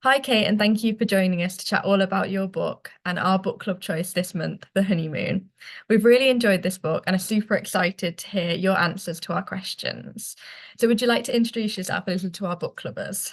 Hi, Kate, and thank you for joining us to chat all about your book and our book club choice this month, The Honeymoon. We've really enjoyed this book and are super excited to hear your answers to our questions. So, would you like to introduce yourself a little to our book clubbers?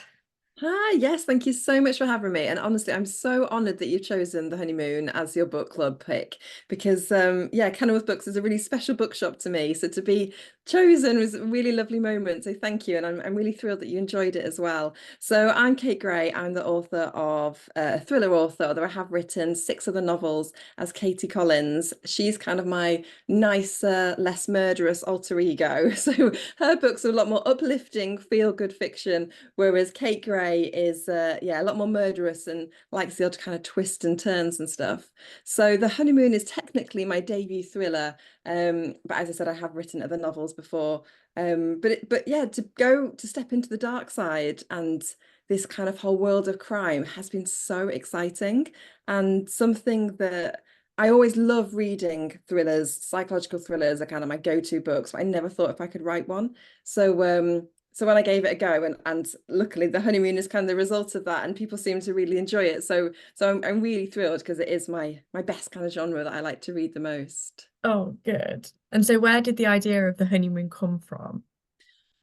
Hi, yes, thank you so much for having me. And honestly, I'm so honoured that you've chosen The Honeymoon as your book club pick because yeah, Kenilworth Books is a really special bookshop to me. So to be chosen was a really lovely moment. So thank you. And I'm really thrilled that you enjoyed it as well. So I'm Kate Gray. I'm the author of a thriller author, although I have written six other novels as Katie Collins. She's kind of my nicer, less murderous alter ego. So her books are a lot more uplifting, feel-good fiction. Whereas Kate Gray is, yeah, a lot more murderous and likes the odd kind of twist and turns and stuff. So The Honeymoon is technically my debut thriller, but as I said, I have written other novels before. But yeah, to step into the dark side and this kind of whole world of crime has been so exciting and something that I always love reading thrillers. Psychological thrillers are kind of my go-to books, but I never thought if I could write one. So when I gave it a go, and luckily The Honeymoon is kind of the result of that, and people seem to really enjoy it. So I'm really thrilled because it is my best kind of genre that I like to read the most. Oh, good. And so, where did the idea of The Honeymoon come from?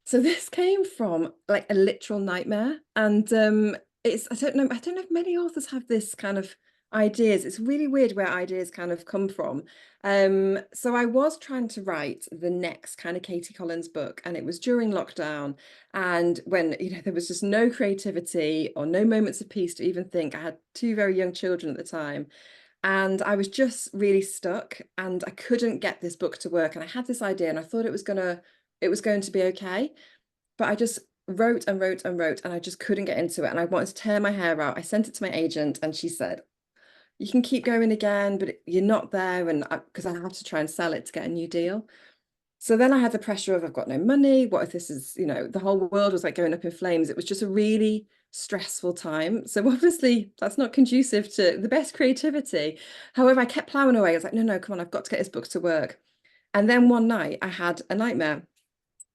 So this came from like a literal nightmare, and it's I don't know if many authors have this kind of ideas. It's really weird where ideas kind of come from. So I was trying to write the next kind of Katie Collins book, and it was during lockdown, and when there was just no creativity or no moments of peace to even think. I had two very young children at the time. And I was just really stuck and I couldn't get this book to work. And I had this idea and I thought it was going to be okay. But I just wrote and wrote and wrote and I just couldn't get into it. And I wanted to tear my hair out. I sent it to my agent and she said, you can keep going again, but you're not there. And because I have to try and sell it to get a new deal. So then I had the pressure of I've got no money. What if this is, the whole world was like going up in flames. It was just a really stressful time. So obviously that's not conducive to the best creativity. However, I kept plowing away. I was like, no, no, come on, I've got to get this book to work. And then one night I had a nightmare.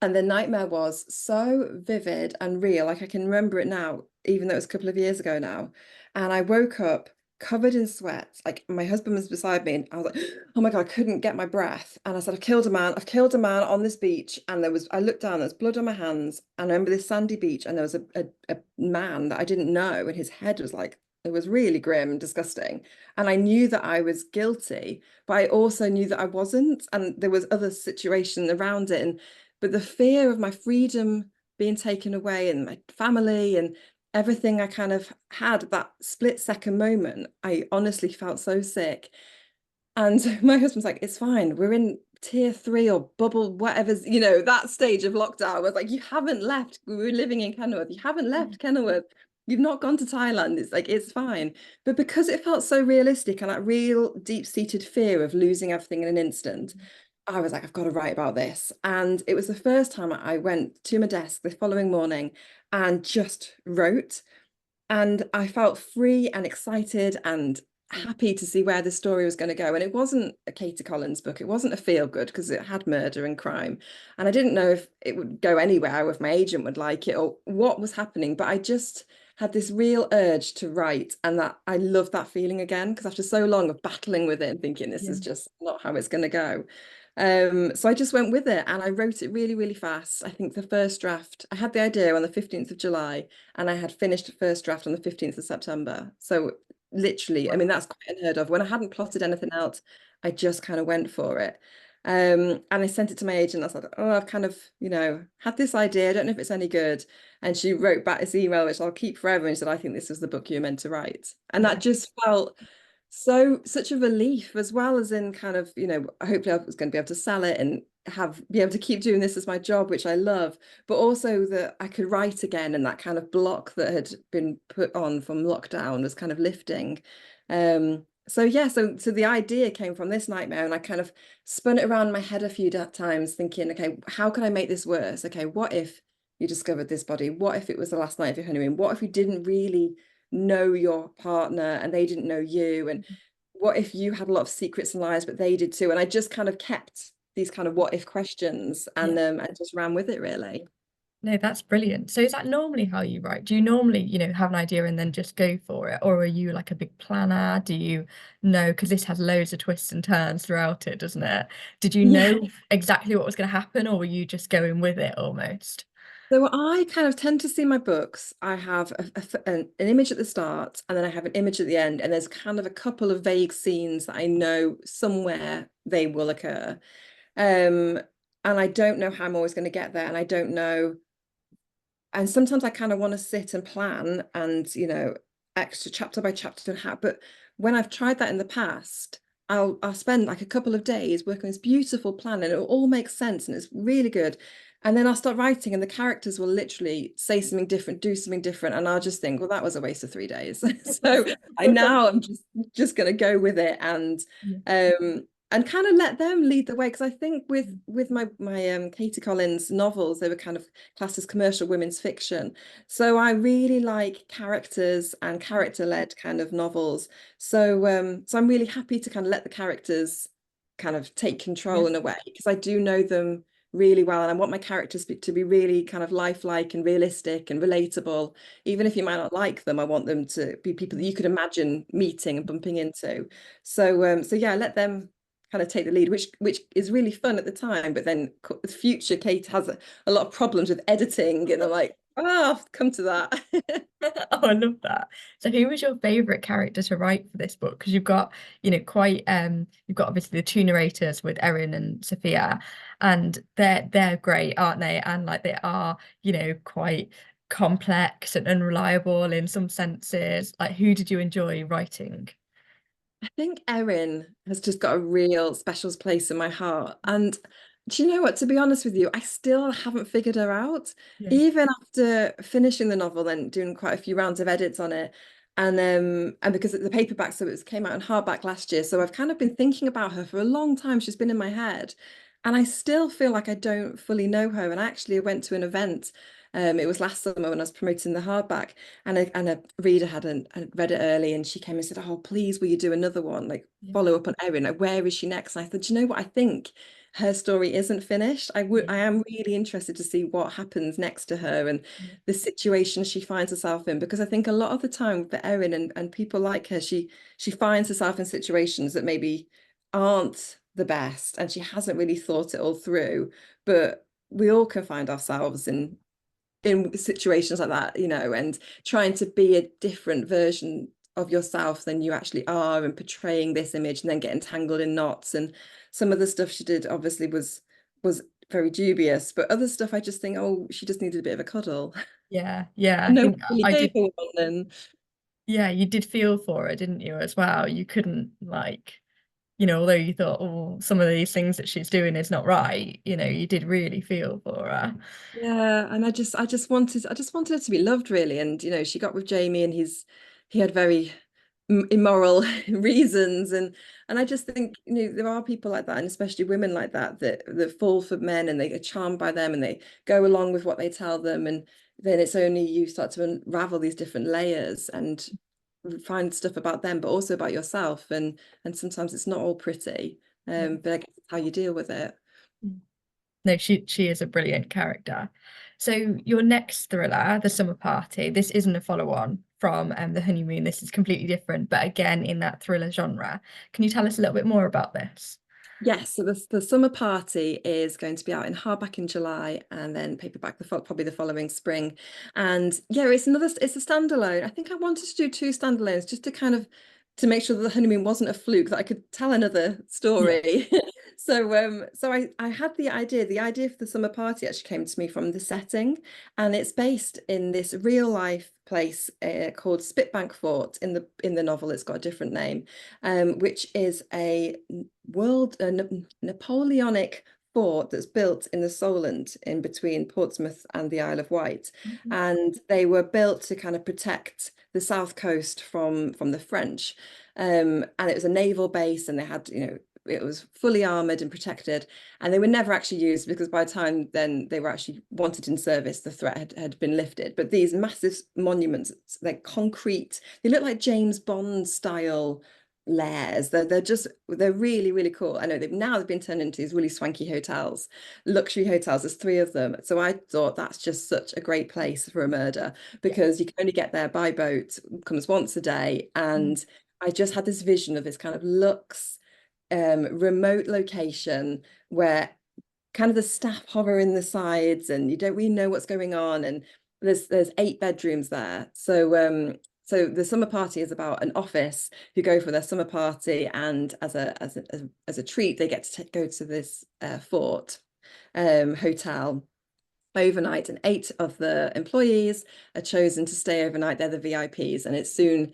And the nightmare was so vivid and real. Like I can remember it now, even though it was a couple of years ago now. And I woke up covered in sweat. Like my husband was beside me, and I was like, oh my God, I couldn't get my breath. And I said, I've killed a man. I've killed a man on this beach. And I looked down, there's blood on my hands. And I remember this sandy beach, and there was a man that I didn't know, and his head was like, it was really grim, disgusting. And I knew that I was guilty, but I also knew that I wasn't. And there was other situation around it. But the fear of my freedom being taken away and my family and everything I kind of had, that split-second moment, I honestly felt so sick. And my husband's like, it's fine. We're in tier 3 or bubble, whatever's, that stage of lockdown. I was like, you haven't left. We were living in Kenilworth. You haven't left Kenilworth. You've not gone to Thailand. It's like, it's fine. But because it felt so realistic and that real deep-seated fear of losing everything in an instant, I was like, I've got to write about this. And it was the first time I went to my desk the following morning and just wrote. And I felt free and excited and happy to see where the story was going to go. And it wasn't a Katie Collins book. It wasn't a feel good because it had murder and crime. And I didn't know if it would go anywhere, or if my agent would like it, or what was happening. But I just had this real urge to write. And that I love that feeling again, because after so long of battling with it and thinking this Yeah. is just not how it's going to go. So I just went with it and I wrote it really, really fast. I think the first draft, I had the idea on the 15th of July and I had finished the first draft on the 15th of September. So literally, I mean, that's quite unheard of. When I hadn't plotted anything else, I just kind of went for it. And I sent it to my agent. I said, oh, I've kind of, had this idea. I don't know if it's any good. And she wrote back this email, which I'll keep forever. And she said, I think this is the book you're meant to write. And that Yeah. just felt such a relief, as well as in kind of, hopefully I was going to be able to sell it and be able to keep doing this as my job, which I love, but also that I could write again and that kind of block that had been put on from lockdown was kind of lifting. So yeah, so the idea came from this nightmare, and I kind of spun it around in my head a few times, thinking, okay, how can I make this worse? Okay, what if you discovered this body? What if it was the last night of your honeymoon? What if you didn't really know your partner and they didn't know you? And what if you had a lot of secrets and lies, but they did too? And I just kind of kept these kind of what if questions Yeah. and just ran with it really. No, that's brilliant. So is that normally how you write? Do you normally, have an idea and then just go for it? Or are you like a big planner? Do you know, because this has loads of twists and turns throughout it, doesn't it? Did you Yeah. know exactly what was going to happen, or were you just going with it almost? So I kind of tend to see my books. I have an image at the start, and then I have an image at the end, and there's kind of a couple of vague scenes that I know somewhere they will occur. Um, and I don't know how I'm always going to get there, and I don't know. And sometimes I kind of want to sit and plan and, extra chapter by chapter and how, but when I've tried that in the past, I'll spend like a couple of days working this beautiful plan and it'll all make sense and it's really good. And then I'll start writing and the characters will literally say something different, do something different, and I'll just think, well, that was a waste of 3 days. So I'm just gonna go with it Yeah. and kind of let them lead the way because I think with my Katie Collins novels, they were kind of classed as commercial women's fiction. So I really like characters and character-led kind of novels. So I'm really happy to kind of let the characters kind of take Yeah. control in a way because I do know them really well and I want my characters to be really kind of lifelike and realistic and relatable. Even if you might not like them, I want them to be people that you could imagine meeting and bumping into. So yeah, let them kind of take the lead, which is really fun at the time. But then future Kate has a lot of problems with editing, and I'm like, oh, come to that. Oh, I love that. So who was your favorite character to write for this book? Because you've got, you've got obviously the two narrators with Erin and Sophia, and they're great, aren't they? And like they are, quite complex and unreliable in some senses. Like who did you enjoy writing? I think Erin has just got a real special place in my heart. And do you know what? To be honest with you, I still haven't figured her out. Yeah. Even after finishing the novel and doing quite a few rounds of edits on it. And because the paperback, so it came out in hardback last year. So I've kind of been thinking about her for a long time. She's been in my head. And I still feel like I don't fully know her. And actually I went to an event. It was last summer when I was promoting the hardback and a reader had read it early and she came and said, oh, please, will you do another one? Like Yeah. follow up on Erin. Like, where is she next? And I thought, do you know what? I think her story isn't finished. I Yeah. am really interested to see what happens next to her and Yeah. the situation she finds herself in. Because I think a lot of the time for Erin and people like her, she finds herself in situations that maybe aren't the best and she hasn't really thought it all through. But we all can find ourselves in situations like that, and trying to be a different version of yourself than you actually are and portraying this image and then getting tangled in knots. And some of the stuff she did obviously was very dubious, but other stuff I just think, oh, she just needed a bit of a cuddle. Yeah. Yeah. I No one think really I gave did. her one then. Yeah, you did feel for it, didn't you, as well? You couldn't like, although you thought, oh, some of these things that she's doing is not right, you did really feel for her. Yeah, and I just wanted her to be loved really, and she got with Jamie, and he had very immoral reasons, and I just think there are people like that, and especially women like that fall for men, and they get charmed by them, and they go along with what they tell them, and then it's only you start to unravel these different layers and find stuff about them, but also about yourself, and sometimes it's not all pretty, Yeah. but I guess it's how you deal with it. Mm. No, she is a brilliant character. So your next thriller, The Summer Party, this isn't a follow-on from The Honeymoon. This is completely different, but again in that thriller genre. Can you tell us a little bit more about this? Yes, so the summer party is going to be out in hardback in July and then paperback probably the following spring. And yeah, it's a standalone. I think I wanted to do two standalones just to kind of to make sure that the honeymoon wasn't a fluke, that I could tell another Yeah. story. So I had the idea. The idea for the summer party actually came to me from the setting, and it's based in this real life place called Spitbank Fort in the novel. It's got a different name, which is a Napoleonic fort that's built in the Solent in between Portsmouth and the Isle of Wight. Mhm. And they were built to kind of protect the south coast from the French. And it was a naval base, and they had, it was fully armored and protected, and they were never actually used because by the time then they were actually wanted in service, the threat had been lifted. But these massive monuments, like concrete, they look like James Bond style lairs. They're really, really cool. I know they've been turned into these really swanky hotels, luxury hotels. There's three of them. So I thought that's just such a great place for a murder Yeah. because you can only get there by boat, comes once a day. Mm. And I just had this vision of this kind of luxe, remote location where kind of the staff hover in the sides and you don't really know what's going on. And there's 8 bedrooms there. So the summer party is about an office who go for their summer party, and as a treat, they get to go to this fort hotel overnight, and 8 of the employees are chosen to stay overnight. They're the VIPs, and it soon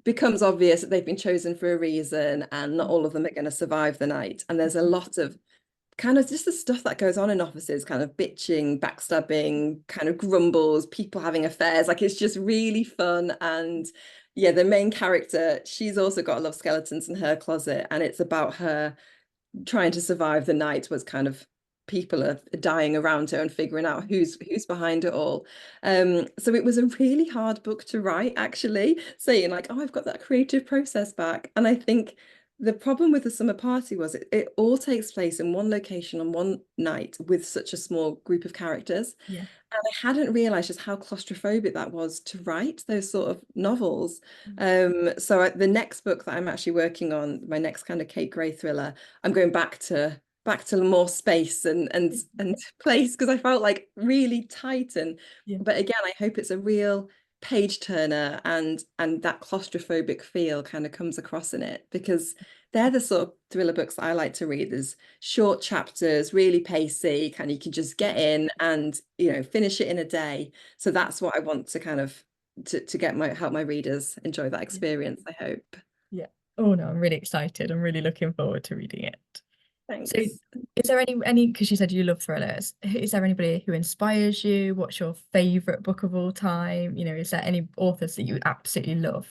becomes obvious that they've been chosen for a reason, and not all of them are going to survive the night. And there's a lot of kind of just the stuff that goes on in offices, kind of bitching, backstabbing, kind of grumbles, people having affairs. Like it's just really fun. And yeah, the main character, she's also got a lot of skeletons in her closet, and it's about her trying to survive the night. Was kind of people are dying around her and figuring out who's behind it all. So it was a really hard book to write, actually, saying like, oh, I've got that creative process back. And I think the problem with the summer party was it all takes place in one location on one night with such a small group of characters. Yeah. And I hadn't realized just how claustrophobic that was to write those sort of novels. Mm. The next book that I'm actually working on, my next kind of Kate Gray thriller, I'm going back to more space and place because I felt like really tight. And Yeah. but again, I hope it's a real page turner, and that claustrophobic feel kind of comes across in it, because they're the sort of thriller books that I like to read. There's short chapters, really pacey, kind of you can just get in and finish it in a day. So that's what I want to kind of to get my help my readers enjoy that Yeah. experience, I hope. Yeah. Oh no, I'm really excited. I'm really looking forward to reading it. So Thanks. is there any because you said you love thrillers, is there anybody who inspires you? What's your favorite book of all time? Is there any authors that you absolutely love?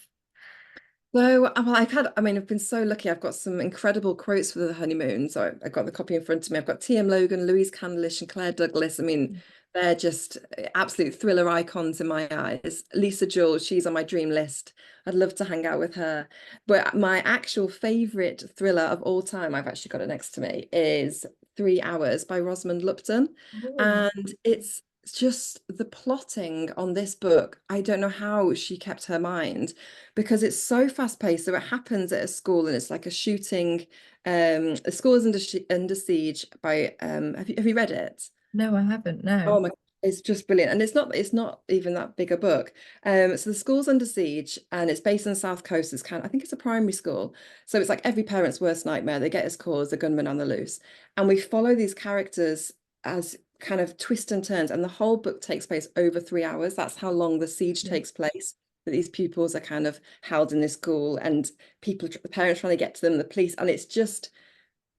So, well, I've been so lucky. I've got some incredible quotes for the honeymoon. So I've got the copy in front of me. I've got T.M. Logan, Louise Candlish, and Claire Douglas. I mean, they're just absolute thriller icons in my eyes. Lisa Jules, she's on my dream list. I'd love to hang out with her. But my actual favorite thriller of all time, I've actually got it next to me, is 3 Hours by Rosamund Lupton. Oh, And it's just the plotting on this book. I don't know how she kept her mind, because it's so fast paced. So it happens at a school and it's like a shooting. The school is under siege by have you read it? no, I haven't. No. Oh my, it's just brilliant. And it's not even that big a book. So the school's under siege and it's based on the South Coast. I think it's a primary school. So it's like every parent's worst nightmare. They get as calls, the gunman on the loose. And we follow these characters as kind of twists and turns. And the whole book takes place over 3 hours. That's how long the siege Yeah. takes place. That these pupils are kind of held in this school, and the parents trying to get to them, the police, and it's just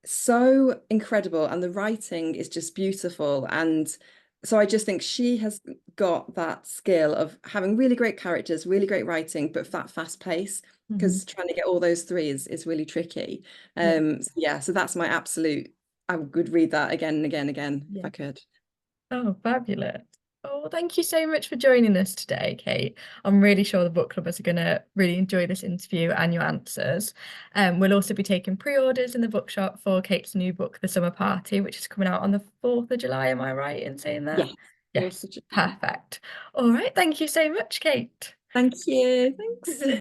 so incredible. And the writing is just beautiful. And so I just think she has got that skill of having really great characters, really great writing, but that fast pace, Mhm. because trying to get all those three is really tricky. Yeah. So that's my absolute, I would read that again and again and again if Yeah. I could. Oh, fabulous. Oh, thank you so much for joining us today, Kate. I'm really sure the book clubbers are going to really enjoy this interview and your answers. We'll also be taking pre-orders in the bookshop for Kate's new book, The Summer Party, which is coming out on the 4th of July. Am I right in saying that? Yes. Yes, perfect. All right. Thank you so much, Kate. Thank you. Thanks.